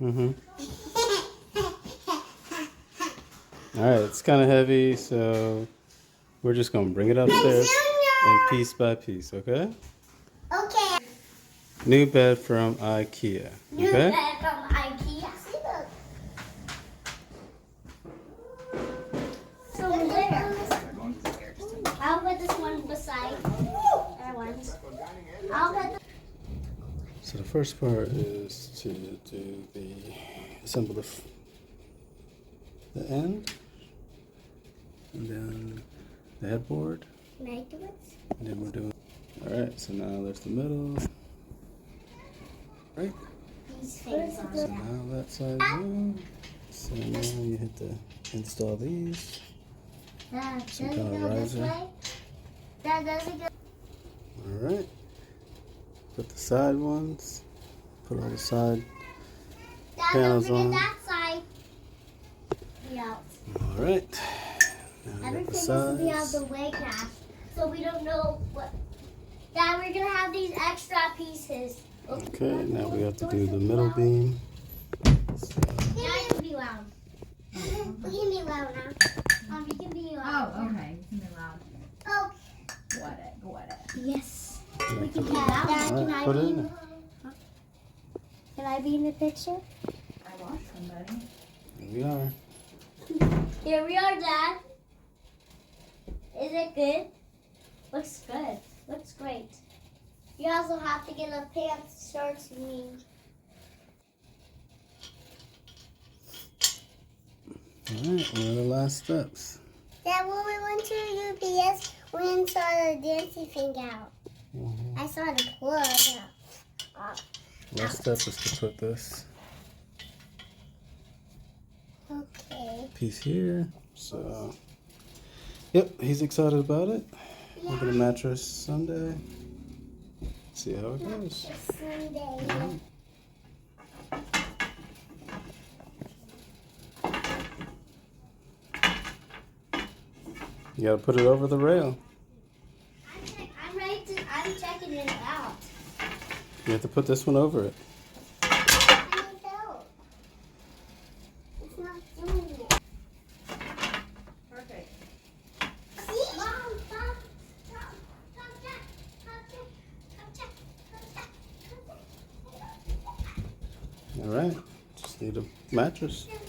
Mm-hmm. Alright, it's kind of heavy, so we're just going to bring it upstairs and piece by piece, okay? Okay. New bed from Ikea, okay? New bed from Ikea. So where? I'll put this one beside our ones. I'll put the So the first part is to assemble the end, and then the headboard, make it. and then we're doing. All right, so now there's the middle, right? These things on So now that side is so now you hit to install these. Dad, does Some it kind of go this riser. way? Dad, does it go? All right. Put the side ones. Put all the side Dad, don't panels forget on. that side. Yeah. All right. Now we got the Everything has to be out of sides. the way, Cash. So we don't know what. Dad, we're gonna have these extra pieces. Okay, now we have to do the middle beam. So, Yeah, you can be loud. We can be loud now. You can be loud. Oh, okay. You can be loud. Oh, Got it. yes. we We can be can- loud. Dad, All can right, I put it be? in there. Can I be in the picture? I lost somebody. Here we are. Here we are, Dad. Is it good? Looks good. Looks great. You also have to get a pants, shorts, and me. All right, what are the last steps? Dad, when we went to UPS, we saw the dancing thing out. Mhm. I saw the plug out. Last step is to put this Okay. piece here. So, yep, he's excited about it. We're gonna mattress Sunday. See how it goes. It's Sunday. You gotta put it over the rail. I'm ready to. I'm checking it out. You have to put this one over it. I need help. It's not doing it. Perfect. See? Mom, stop. Stop. Stop, Jack. Stop, Jack. Stop, Jack. Stop, Jack. All right, just need a mattress. Stop, Jack.